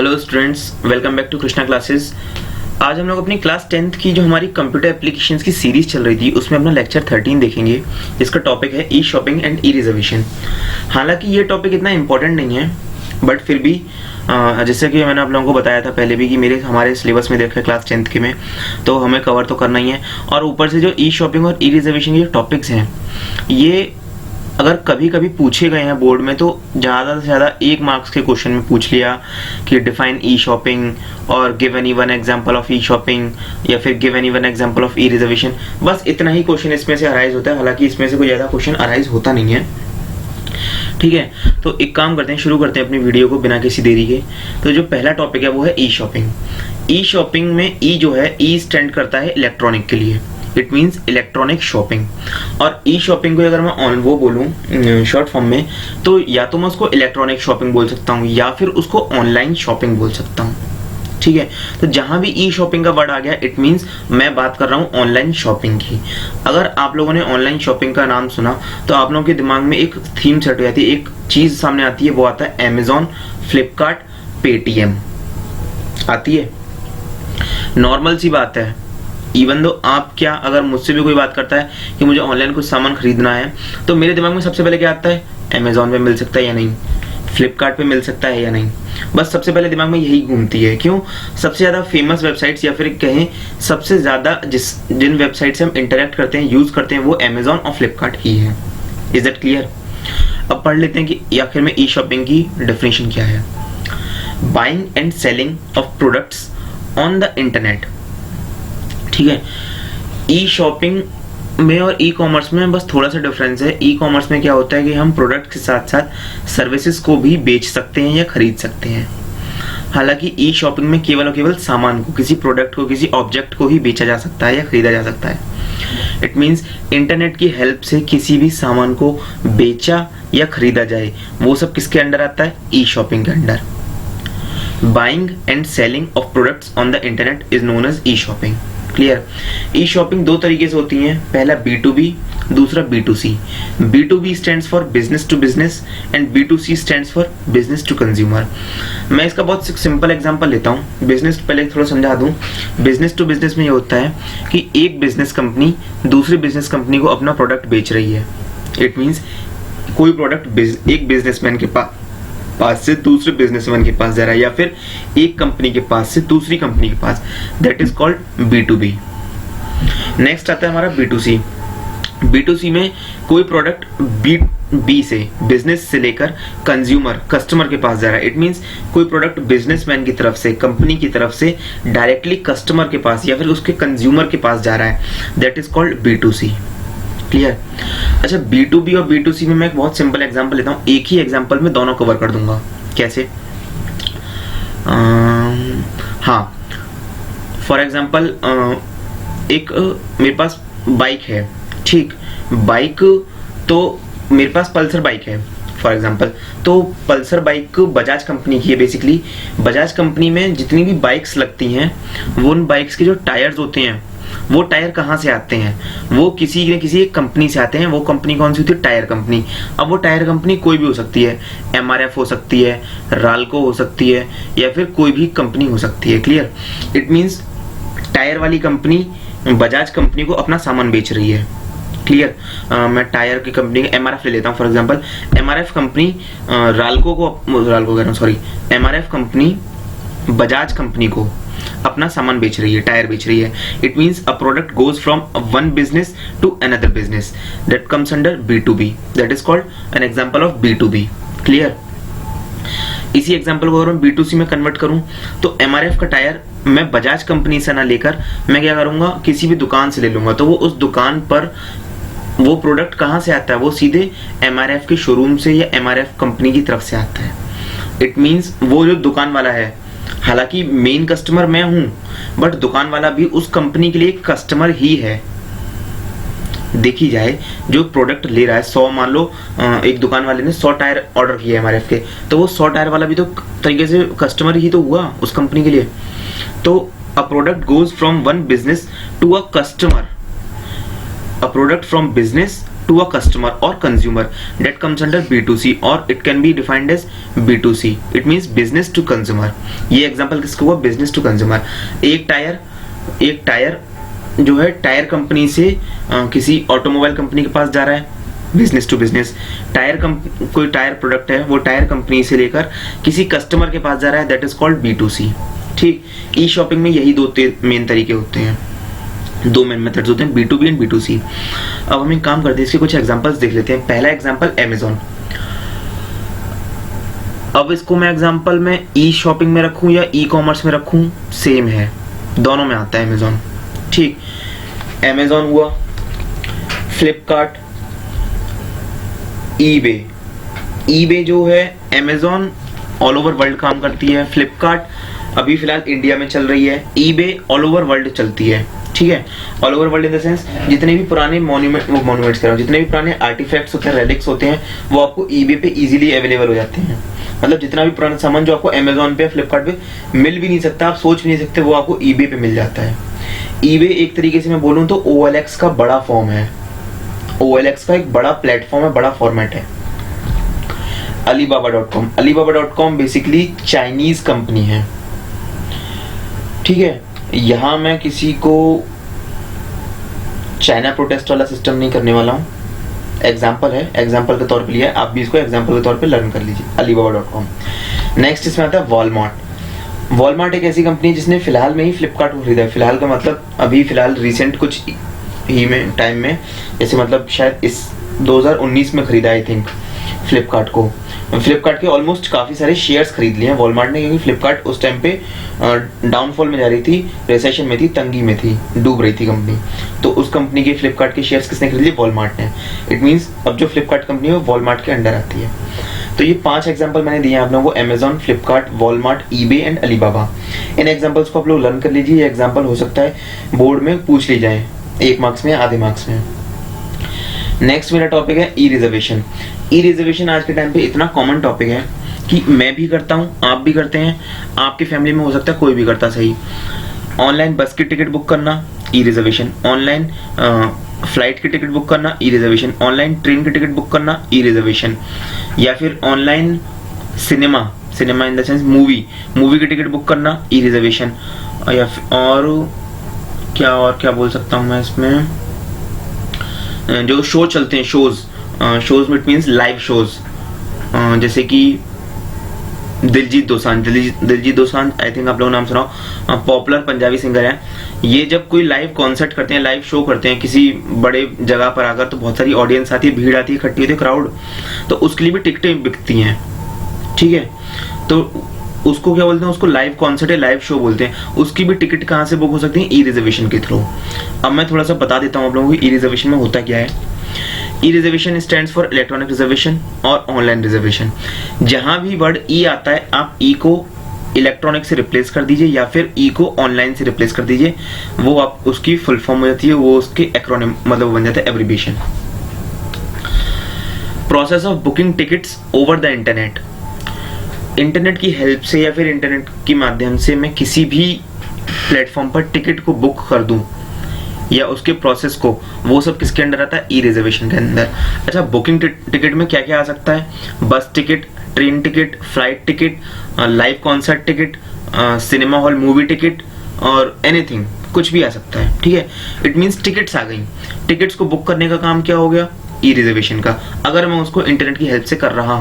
Hello students, welcome back to Krishna classes. आज हम लोग अपनी क्लास 10th की जो हमारी कंप्यूटर एप्लीकेशंस की सीरीज चल रही थी उसमें अपना लेक्चर 13 देखेंगे, जिसका टॉपिक है E shopping and E reservation. हालांकि ये टॉपिक इतना इंपॉर्टेंट नहीं है, बट फिर भी जैसे कि मैंने आप लोगों को बताया था पहले भी कि हमारे सिलेबस में देखा क्लास 10th के में, तो हमें कवर तो करना ही है। और ऊपर से जो ई शॉपिंग और ई रिजर्वेशन के टॉपिक्स हैं, ये अगर कभी कभी पूछे गए हैं बोर्ड में तो ज़्यादा से ज़्यादा 1 मार्क्स के क्वेश्चन में पूछ लिया कि डिफाइन ई शॉपिंग और give any one example of E shopping, या फिर give any one example of E reservation. बस इतना ही क्वेश्चन इसमें से अराइज होता है। हालांकि इसमें से कोई ज़्यादा क्वेश्चन अराइज होता नहीं है। ठीक है, तो एक काम करते हैं, शुरू करते हैं अपनी वीडियो को बिना किसी देरी के। तो जो पहला टॉपिक है वो है ई शॉपिंग। ई शॉपिंग में ई जो है, ई स्टैंड करता है इलेक्ट्रॉनिक के लिए, इट मीन्स इलेक्ट्रॉनिक शॉपिंग। और ई शॉपिंग को अगर मैं ऑन वो बोलूँ शॉर्ट फॉर्म में, तो या तो मैं उसको इलेक्ट्रॉनिक शॉपिंग बोल सकता हूँ या फिर उसको ऑनलाइन शॉपिंग बोल सकता हूँ। ठीक है, तो जहां भी ई शॉपिंग का वर्ड आ गया, इट मीन्स मैं बात कर रहा हूँ ऑनलाइन शॉपिंग की। अगर आप लोगों ने ऑनलाइन शॉपिंग का नाम सुना तो आप लोगों के दिमाग में एक थीम सेट हो जाती है, एक चीज सामने आती है, वो आता है अमेजॉन, फ्लिपकार्ट, पेटीएम आती है। नॉर्मल सी बात है। इवन दो आप क्या, अगर मुझसे भी कोई बात करता है कि मुझे ऑनलाइन कुछ सामान खरीदना है, तो मेरे दिमाग में सबसे पहले क्या आता है, अमेजॉन पे मिल सकता है या नहीं, फ्लिपकार्ट पे मिल सकता है या नहीं। बस सबसे पहले दिमाग में यही घूमती है। क्यों? सबसे ज्यादा फेमस वेबसाइट्स या फिर कहें सबसे ज्यादा जिन वेबसाइट से हम इंटरेक्ट करते हैं, यूज करते हैं, वो अमेजॉन और फ्लिपकार्ट ही है। Is that clear? अब पढ़ लेते हैं कि आखिर में ई शॉपिंग की डेफिनेशन क्या है। Buying and selling of products on the internet. ठीक है, ई शॉपिंग में और ई कॉमर्स में बस थोड़ा सा डिफरेंस है। ई कॉमर्स में क्या होता है कि हम प्रोडक्ट के साथ साथ सर्विसेज को भी बेच सकते हैं या खरीद सकते हैं। हालांकि ई शॉपिंग में केवल और केवल सामान को, किसी प्रोडक्ट को, किसी ऑब्जेक्ट को ही बेचा जा सकता है या खरीदा जा सकता है। इट मीन्स इंटरनेट की हेल्प से किसी भी सामान को बेचा या खरीदा जाए, वो सब किसके अंडर आता है? ई शॉपिंग के under. Buying and selling of products on the internet is known as E shopping. Clear? E shopping दो तरीके से होती है, पहला B2B, दूसरा B2C। B2B stands for business to business and B2C stands for business to consumer. मैं इसका बहुत सिंपल एग्जांपल लेता हूँ। बिजनेस पहले थोड़ा समझा दूं। बिजनेस टू बिजनेस में ये होता है कि एक बिजनेस कंपनी दूसरी बिजनेस कंपनी को अपना प्रोडक्ट बेच रही है। इट मीन्स कोई प्रोडक्ट एक बिजनेसमैन के पास से दूसरे बिजनेसमैन के पास जा रहा है, या फिर एक कंपनी के पास से दूसरी कंपनी के पास। That is called B2B। Next आता है हमारा B2C। B2C में कोई प्रोडक्ट B से, बिजनेस से लेकर कंज्यूमर, कस्टमर के पास जा रहा है। इट मींस कोई प्रोडक्ट बिजनेसमैन की तरफ से, कंपनी की तरफ से डायरेक्टली कस्टमर के पास या फिर उसके कंज्यूमर के पास जा रहा है। That is called B2C। Clear? अच्छा, B2B और B2C में मैं एक बहुत सिंपल एग्जांपल लेता हूँ। एक ही एग्जांपल में दोनों कवर कर दूंगा। कैसे? हाँ, फॉर एग्जांपल एक मेरे पास बाइक है। ठीक, बाइक तो मेरे पास पल्सर बाइक है फॉर एग्जांपल। तो पल्सर बाइक बजाज कंपनी की है। बेसिकली बजाज कंपनी में जितनी भी बाइक्स लगती हैं, वो उन बाइक्स के जो टायर्स होते हैं, वो टायर कहाँ से आते हैं? वो किसी न किसी एक कंपनी से आते हैं। वो कंपनी कौन सी होती है? Tyre company. अब वो टायर कंपनी कोई भी हो सकती है, MRF हो सकती है, राल्को हो सकती है, या फिर कोई भी कंपनी हो सकती है। क्लियर? इट मीन्स टायर वाली कंपनी बजाज कंपनी को अपना सामान बेच रही है। क्लियर? मैं टायर की कंपनी MRF ले लेता हूँ for example. MRF company MRF company Bajaj company को अपना सामान बेच रही है, टायर बेच रही है। It means a product goes from one business to another business. That comes under B2B। That is called an example of B2B। Clear? इसी एग्जांपल को अगर मैं B2C में कन्वर्ट करूं, तो MRF का टायर मैं बजाज कंपनी से ना लेकर मैं क्या करूंगा, किसी भी दुकान से ले लूंगा। तो वो उस दुकान पर वो प्रोडक्ट कहां से आता है? वो सीधे MRF के शोरूम से या MRF कंपनी की तरफ से आता है। इट मीन्स वो जो दुकान वाला है, हालांकि मेन कस्टमर मैं हूं, बट दुकान वाला भी उस कंपनी के लिए एक कस्टमर ही है। देखी जाए, जो प्रोडक्ट ले रहा है, 100 मान लो एक दुकान वाले ने 100 टायर ऑर्डर किए MRF के, तो वो 100 टायर वाला भी तो तरीके से कस्टमर ही तो हुआ उस कंपनी के लिए। तो a product goes from one business to a customer. A product from business to a customer or consumer that comes under B2C or it can be defined as B2C. It means business to consumer. ये example किसका हुआ? Business to consumer. एक tyre जो है tyre company से किसी automobile company के पास जा रहा है, बिजनेस टू बिजनेस। कोई टायर प्रोडक्ट है वो टायर कंपनी से लेकर किसी कस्टमर के पास जा रहा है, दैट इज कॉल्ड B2C। ठीक, ई शॉपिंग में यही दो मेन तरीके होते हैं, दो मेन मेथड्स होते हैं, B2B एंड B2C। अब हम एक काम करते हैं, इसके कुछ एग्जांपल्स देख लेते हैं। पहला एग्जांपल Amazon। अब इसको मैं एग्जांपल में ई शॉपिंग में रखूं या ई कॉमर्स में रखूं, सेम है, दोनों में आता है Amazon। ठीक, Amazon हुआ, फ्लिपकार्ट, ईबे जो है Amazon ऑल ओवर वर्ल्ड काम करती है, फ्लिपकार्ट अभी फिलहाल इंडिया में चल रही है, ईबे ऑल ओवर वर्ल्ड चलती है। ठीक है, all over world in the sense जितने भी पुराने मॉन्यूमेंट्स कह रहा हूं, जितने भी पुराने आर्टिफैक्ट्स होते हैं, रेलिक्स होते हैं, वो आपको ईबे पे इजीली अवेलेबल हो जाते हैं। मतलब जितना भी पुराना सामान जो आपको Amazon पे, फ्लिपकार्ट पे मिल भी नहीं सकता, आप सोच भी नहीं सकते, वो आपको ईबे पे मिल जाता है। ईबे एक तरीके से मैं बोलूं तो OLX का बड़ा फॉर्म है, OLX का एक बड़ा प्लेटफॉर्म है, बड़ा फॉर्मेट है। अलीबाबा.com बेसिकली चाइनीज कंपनी है। ठीक है, यहां मैं किसी को चाइना प्रोटेस्ट वाला सिस्टम नहीं करने वाला हूं, एग्जाम्पल है, एग्जाम्पल के तौर पे लिया है, आप भी इसको एग्जाम्पल के तौर पे लर्न कर लीजिए। अलीबाबा.com। नेक्स्ट इसमें आता है वॉलमार्ट एक ऐसी कंपनी है जिसने फिलहाल में ही फ्लिपकार्ट को खरीदा है। फिलहाल का मतलब अभी फिलहाल रिसेंट कुछ ही में टाइम में, जैसे मतलब शायद इस 2019 में खरीदा आई थिंक फ्लिपकार्ट को। फ्लिपकार्ट के ऑलमोस्ट काफी सारे शेयर्स खरीद लिए हैं वॉलमार्ट ने, क्योंकि फ्लिपकार्ट उस टाइम पे डाउनफॉल में जा रही थी, रिसेशन में थी, तंगी में थी, डूब रही थी कंपनी। तो उस कंपनी के फ्लिपकार्ट के शेयर्स किसने खरीद लिए? वॉलमार्ट ने। इट मींस अब जो फ्लिपकार्ट कंपनी है वो वॉलमार्ट के अंडर आती है। तो ये 5 एग्जांपल मैंने दिए आप लोगों को, Amazon, Flipkart, Walmart, eBay and Alibaba. In examples को आप लोग लर्न कर लीजिए। ये एग्जांपल हो सकता है बोर्ड में पूछ ली जाए, 1 मार्क्स में या आधे मार्क्स में। नेक्स्ट मेरा टॉपिक है ई रिजर्वेशन। ई रिजर्वेशन आज के टाइम पे इतना कॉमन टॉपिक है कि मैं भी करता हूँ, आप भी करते हैं, आपकी फैमिली में हो सकता है कोई भी करता। सही, ऑनलाइन बस की टिकट बुक करना, ई रिजर्वेशन। ऑनलाइन फ्लाइट की टिकट बुक करना, ई रिजर्वेशन। ऑनलाइन ट्रेन की टिकट बुक करना, ई रिजर्वेशन। या फिर online cinema in the sense movie की टिकट बुक करना, ई रिजर्वेशन। या और क्या बोल सकता हूँ मैं इसमें, जो शो चलते हैं, शोज में इट मीन्स लाइव शोज, जैसे कि दिलजीत दोसांझ आई थिंक आप लोगों ने नाम सुना, पॉपुलर पंजाबी सिंगर है। ये जब कोई लाइव कॉन्सर्ट करते हैं, लाइव शो करते हैं किसी बड़े जगह पर आकर, तो बहुत सारी ऑडियंस आती है, भीड़ आती है, इकट्ठी होती है, क्राउड, तो उसके लिए भी टिकटें बिकती हैं। ठीक है, तो उसको क्या बोलते हैं, उसको लाइव कॉन्सर्ट या लाइव शो बोलते हैं। उसकी भी टिकट कहाँ से बुक हो सकती है? ई रिजर्वेशन के थ्रू। अब मैं थोड़ा सा बता देता हूँ आप लोगों को ई रिजर्वेशन में होता क्या है। E reservation stands for electronic reservation और ऑनलाइन रिजर्वेशन। जहां भी वर्ड ई आता है, आप ई को इलेक्ट्रॉनिक से रिप्लेस कर दीजिए या फिर ई को ऑनलाइन से रिप्लेस कर दीजिए, वो आप उसकी फुल फॉर्म हो जाती है, वो उसके एक्रोनिम मतलब बन जाता है abbreviation. Process of booking tickets over the internet. Internet की हेल्प से या फिर इंटरनेट के माध्यम से मैं किसी भी प्लेटफॉर्म पर टिकट को बुक कर दूं या उसके प्रोसेस को, वो सब किसके अंडर आता है? ई रिजर्वेशन के अंदर। अच्छा, बुकिंग टिकट में क्या क्या आ सकता है? बस ticket, train ticket, flight ticket, live concert ticket, cinema hall movie ticket और एनीथिंग, कुछ भी आ सकता है। ठीक है, इट मींस टिकट्स आ गई। टिकट्स को बुक करने का काम क्या हो गया? ई रिजर्वेशन का। अगर मैं उसको इंटरनेट की हेल्प से कर रहा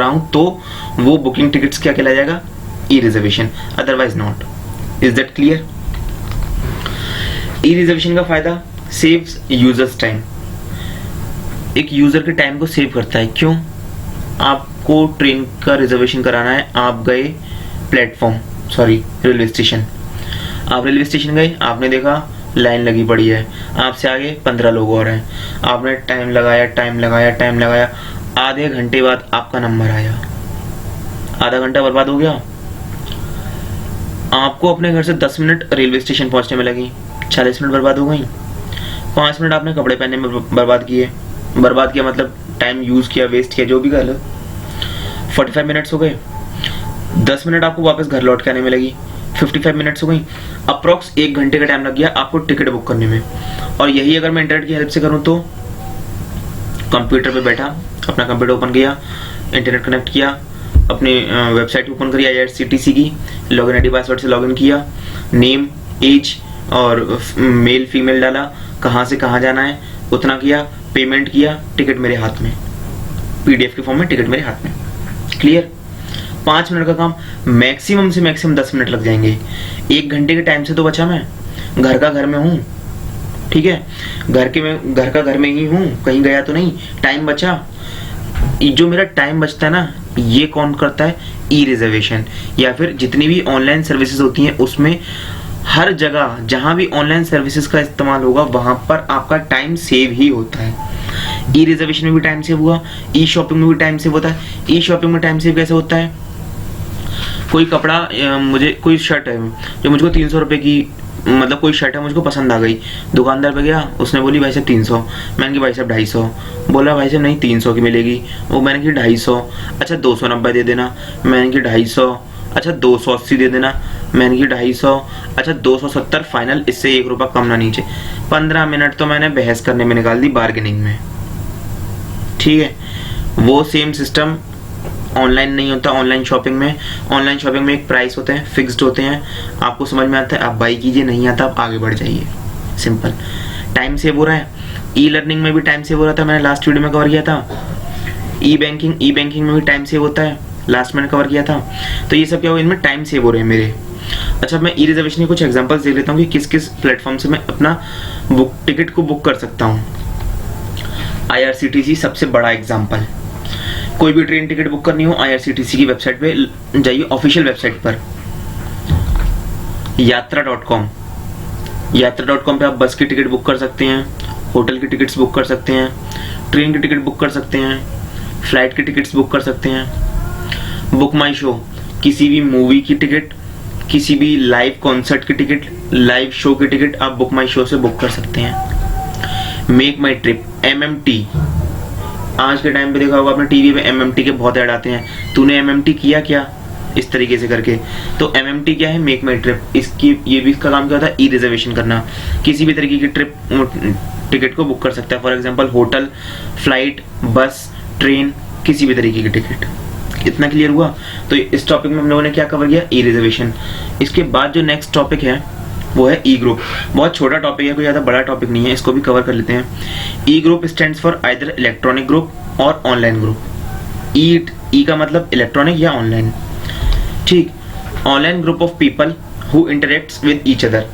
हूं तो वो बुकिंग टिकट्स क्या कहलाया जाएगा? E reservation, otherwise not. Is that clear? E reservation का फायदा, सेव्स यूजर्स टाइम। एक यूजर के टाइम को सेव करता है। क्यों? आपको ट्रेन का रिजर्वेशन कराना है, आप गए रेलवे स्टेशन। आप रेलवे स्टेशन गए, आपने देखा लाइन लगी पड़ी है, आपसे आगे 15 लोग और हैं, आपने टाइम लगाया, आधे घंटे बाद आपका नंबर आया, आधा घंटा बर्बाद हो गया। आपको अपने घर से 10 मिनट रेलवे स्टेशन पहुंचने में लगी, 40 मिनट बर्बाद हो गई। 5 मिनट आपने कपड़े पहनने में बर्बाद किया मतलब टाइम यूज किया, वेस्ट किया, जो भी कर लो। 45 मिनट्स हो गए। 10 मिनट आपको वापस घर लौट के आने में लगी, 55 मिनट्स हो गई, अप्रॉक्स 1 घंटे का टाइम लग गया आपको टिकट बुक करने में। और यही अगर मैं इंटरनेट की हेल्प से करूँ तो कंप्यूटर पे बैठा, अपना कंप्यूटर ओपन किया, इंटरनेट कनेक्ट किया, अपनी वेबसाइट ओपन करी IRCTC की, लॉगिन आईडी पासवर्ड से लॉगिन किया, नेम, एज और मेल फीमेल डाला, कहाँ से कहाँ जाना है उतना किया, पेमेंट किया, टिकट मेरे हाथ में, PDF के फॉर्म में टिकट मेरे हाथ में। क्लियर? 5 मिनट का काम, मैक्सिमम से मैक्सिमम 10 मिनट लग जाएंगे। 1 घंटे के टाइम से तो बचा मैं, घर का घर में हूँ, ठीक है, घर का घर में ही हूँ, कहीं गया तो नहीं, टाइम बचा। जो मेरा टाइम बचता है ना, ये कौन करता है? ई रिजर्वेशन या फिर जितनी भी ऑनलाइन सर्विसेज होती हैं उसमें हर जगह जहां भी ऑनलाइन सर्विसेज का इस्तेमाल होगा वहां पर आपका टाइम सेव ही होता है। ई रिजर्वेशन में भी टाइम सेव हुआ, ई शॉपिंग में भी टाइम सेव होता है। ई शॉपिंग में टाइम सेव कैसे होता है? कोई कपड़ा मुझे, कोई शर्ट है जो मुझको 300 रुपए की, मतलब कोई शर्ट है मुझको पसंद आ गई, दुकानदार पे गया, उसने बोली भाई साहब 300, मैंने की भाई साहब 250, बोला भाई साहब नहीं 300 की मिलेगी, वो मैंने की 250, अच्छा 290 दे देना, मैंने की 250, अच्छा 280 दे देना, मैंने की 250, अच्छा 270 फाइनल, इससे 1 रुपया कम ना नीचे। 15 मिनट तो मैंने बहस करने में निकाल दी, बार्गेनिंग में। ठीक है, वो सेम सिस्टम ऑनलाइन नहीं होता। ऑनलाइन शॉपिंग में एक प्राइस होते हैं, फिक्स्ड होते हैं, आपको समझ में आता है आप बाई कीजिए, नहीं आता आप आगे बढ़ जाइए, सिंपल। टाइम सेव हो रहा है। ई लर्निंग में भी टाइम सेव हो रहा था, मैंने लास्ट वीडियो में कवर किया था। ई बैंकिंग में भी टाइम सेव होता है, लास्ट मैंने कवर किया था। तो ये सब क्या हो, इनमें टाइम सेव हो रहे हैं मेरे। अच्छा, मैं ई रिजर्वेशन के कुछ एग्जांपल्स देख लेता हूँ कि किस किस प्लेटफॉर्म से मैं अपना टिकट को बुक कर सकता हूँ। IRCTC सबसे बड़ा एग्जाम्पल। कोई भी ट्रेन टिकट बुक करनी हो IRCTC की वेबसाइट पे जाइए, ऑफिशियल वेबसाइट पर यात्रा.com पे आप बस की टिकट बुक कर सकते हैं, होटल की टिकट्स बुक कर सकते हैं, ट्रेन की टिकट बुक कर सकते हैं, फ्लाइट की टिकट्स बुक कर सकते हैं। बुक माई शो, किसी भी मूवी की टिकट, किसी भी लाइव कॉन्सर्ट की टिकट, लाइव शो की टिकट आप बुक माई शो से बुक कर सकते हैं। मेक माई ट्रिप, MMT, आज के टाइम पे देखा होगा आपने टीवी पे MMT के बहुत ऐड आते हैं, तूने MMT किया क्या, इस तरीके से करके। तो MMT क्या है? मेक माई ट्रिप। इसकी ये भी इसका काम क्या होता है? ई रिजर्वेशन करना। किसी भी तरीके की ट्रिप टिकट को बुक कर सकता है, फॉर एग्जांपल होटल, फ्लाइट, बस, ट्रेन, किसी भी तरीके की टिकट। इतना क्लियर हुआ? तो इस टॉपिक में हम लोगों ने क्या कवर किया? ई रिजर्वेशन। इसके बाद जो नेक्स्ट टॉपिक है वो है ई ग्रुप। बहुत छोटा टॉपिक है, कोई ज़्यादा बड़ा टॉपिक नहीं है, इसको भी कवर कर लेते हैं। E group stands for either electronic group और ऑनलाइन ग्रुप। ई का मतलब इलेक्ट्रॉनिक या ऑनलाइन। ठीक, online group of people who interacts with each other.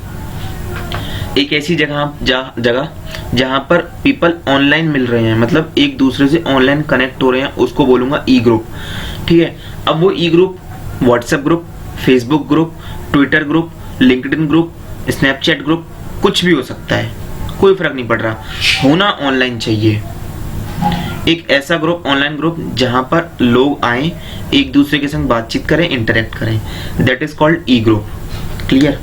एक ऐसी जगह जहां पर पीपल ऑनलाइन मिल रहे हैं, मतलब एक दूसरे से ऑनलाइन कनेक्ट हो रहे हैं, उसको बोलूंगा ई ग्रुप। ठीक है, अब वो E group WhatsApp group, Facebook group, Twitter group, LinkedIn group, Snapchat group, कुछ भी हो सकता है, कोई फर्क नहीं पड़ रहा, होना ऑनलाइन चाहिए। एक ऐसा ग्रुप, ऑनलाइन ग्रुप, जहां पर लोग आए, एक दूसरे के संग बातचीत करें, इंटरेक्ट करें, that is called e group. Clear?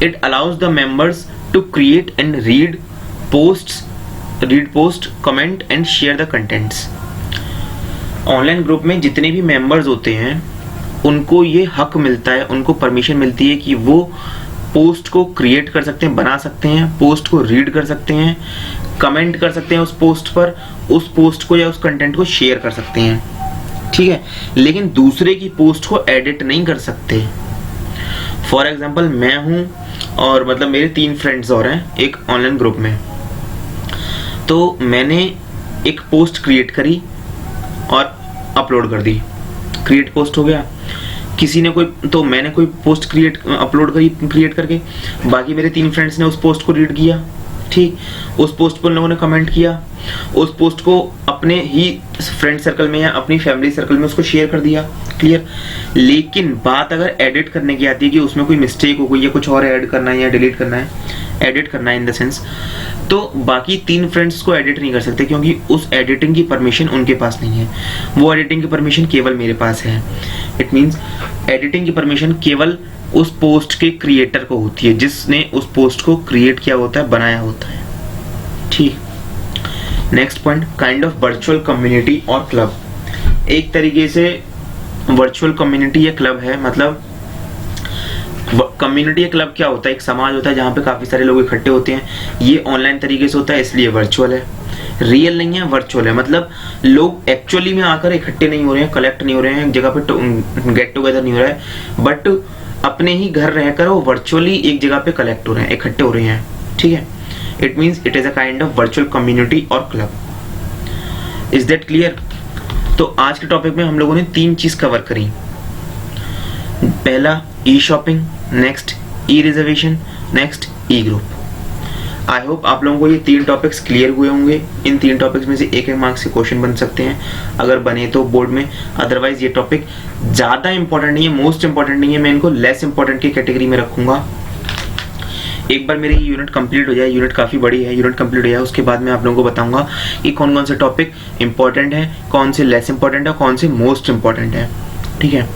It allows the members to create and read post, comment and share the contents. Online group में जितने भी मेंबर्स होते हैं उनको ये हक मिलता है, उनको परमिशन मिलती है कि वो पोस्ट को क्रिएट कर सकते हैं, बना सकते हैं, पोस्ट को रीड कर सकते हैं, कमेंट कर सकते हैं उस पोस्ट पर, उस पोस्ट को या उस कंटेंट को शेयर कर सकते हैं। ठीक है, लेकिन दूसरे की पोस्ट को एडिट नहीं कर सकते। फॉर एग्जाम्पल मैं हूं और मतलब मेरे 3 फ्रेंड्स और हैं एक ऑनलाइन ग्रुप में, तो मैंने एक पोस्ट क्रिएट करी और अपलोड कर दी। क्रिएट पोस्ट हो गया, किसी ने मैंने कोई पोस्ट क्रिएट करके, बाकी मेरे 3 फ्रेंड्स ने उस पोस्ट को रीड किया। ठीक, उस पोस्ट पर लोगों ने कमेंट किया, उस पोस्ट को अपने ही फ्रेंड सर्कल में या अपनी फैमिली सर्कल में उसको शेयर कर दिया। क्लियर? लेकिन बात अगर एडिट करने की आती है कि उसमें कोई मिस्टेक हो गई या कुछ और ऐड करना है या डिलीट करना है, एडिट करना है इन द सेंस, तो बाकी 3 फ्रेंड्स को एडिट नहीं कर सकते क्योंकि उस एडिटिंग की परमिशन उनके पास नहीं है। वो एडिटिंग की परमिशन केवल मेरे पास है। इट मीन्स एडिटिंग की परमिशन केवल उस पोस्ट के क्रिएटर को होती है, जिसने उस पोस्ट को क्रिएट किया होता है, बनाया होता है। ठीक, next point, kind of virtual community और क्लब। एक तरीके से वर्चुअल कम्युनिटी या क्लब है, मतलब कम्युनिटी या क्लब क्या होता है? एक समाज होता है जहाँ पे काफी सारे लोग इकट्ठे होते हैं। ये ऑनलाइन तरीके से होता है इसलिए वर्चुअल है, रियल नहीं है, वर्चुअल है। मतलब लोग एक्चुअली में आकर इकट्ठे नहीं हो रहे हैं, कलेक्ट नहीं हो रहे हैं, एक जगह पे गेट टुगेदर नहीं हो रहा है, बट अपने ही घर रहकर वो वर्चुअली एक जगह पे कलेक्ट हो रहे हैं, इकट्ठे हो रहे हैं। ठीक है, it means it is a kind of virtual community और क्लब। Is that clear? तो आज के टॉपिक में हम लोगों ने 3 चीज कवर करी। पहला E shopping, next E reservation, next E group. I hope आप लोगों को ये 3 टॉपिक्स क्लियर हुए होंगे। इन 3 टॉपिक्स में से एक मार्क्स से क्वेश्चन बन सकते हैं, अगर बने तो बोर्ड में, अदरवाइज ये टॉपिक ज्यादा इंपॉर्टेंट नहीं है, मोस्ट इंपॉर्टेंट नहीं है, मैं इनको लेस इंपॉर्टेंट की कैटेगरी में रखूंगा। एक बार मेरी यूनिट कंप्लीट हो जाए, यूनिट काफी बड़ी है, यूनिट कंप्लीट हो जाए उसके बाद मैं आप लोगों को बताऊंगा कि कौन कौन से टॉपिक इंपॉर्टेंट है, कौन से लेस इंपॉर्टेंट है, कौन से मोस्ट इंपॉर्टेंट है। ठीक है,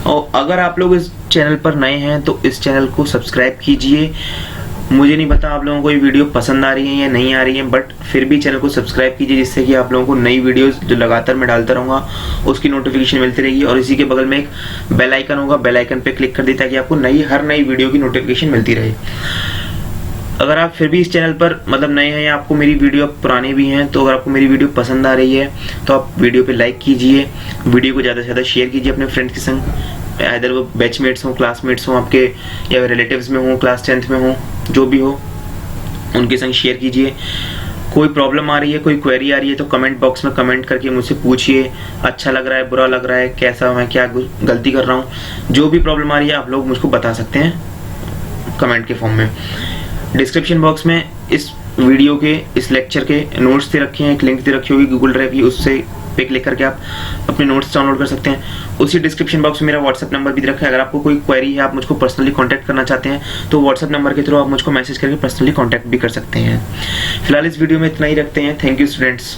और अगर आप लोग इस चैनल पर नए हैं तो इस चैनल को सब्सक्राइब कीजिए। मुझे नहीं पता आप लोगों को ये वीडियो पसंद आ रही है या नहीं आ रही है, बट फिर भी चैनल को सब्सक्राइब कीजिए, जिससे कि आप लोगों को नई वीडियोस जो लगातार मैं डालता रहूंगा उसकी नोटिफिकेशन मिलती रहेगी। और इसी के बगल में एक बेल आइकन होगा, बेल आइकन पे क्लिक कर दी ताकि आपको हर नई वीडियो की नोटिफिकेशन मिलती रहे। अगर आप फिर भी इस चैनल पर मतलब नए हैं या आपको मेरी वीडियो पुरानी भी हैं, तो अगर आपको मेरी वीडियो पसंद आ रही है तो आप वीडियो पे लाइक कीजिए, वीडियो को ज़्यादा से ज़्यादा शेयर कीजिए अपने फ्रेंड्स के संग, इधर वो बैचमेट्स हों, क्लासमेट्स हों आपके, या रिलेटिव्स में हों, क्लास 10th में हों, जो भी हो उनके संग शेयर कीजिए। कोई प्रॉब्लम आ रही है, कोई क्वेरी आ रही है तो कमेंट बॉक्स में कमेंट करके मुझसे पूछिए। अच्छा लग रहा है, बुरा लग रहा है, कैसा मैं क्या गलती कर रहा हूँ, जो भी प्रॉब्लम आ रही है आप लोग मुझको बता सकते हैं कमेंट के फॉर्म में। डिस्क्रिप्शन बॉक्स में इस वीडियो के, इस लेक्चर के नोट्स दे रखे हैं, एक लिंक दे रखी होगी गूगल ड्राइव की, उससे पे क्लिक करके आप अपने नोट्स डाउनलोड कर सकते हैं। उसी डिस्क्रिप्शन बॉक्स में मेरा व्हाट्सएप नंबर भी रखा है, अगर आपको कोई क्वेरी है, आप मुझको पर्सनली कांटेक्ट करना चाहते हैं तो व्हाट्सएप नंबर के थ्रू आप मुझको मैसेज करके पर्सनली कांटेक्ट भी कर सकते हैं। फिलहाल इस वीडियो में इतना ही रखते हैं। Thank you students.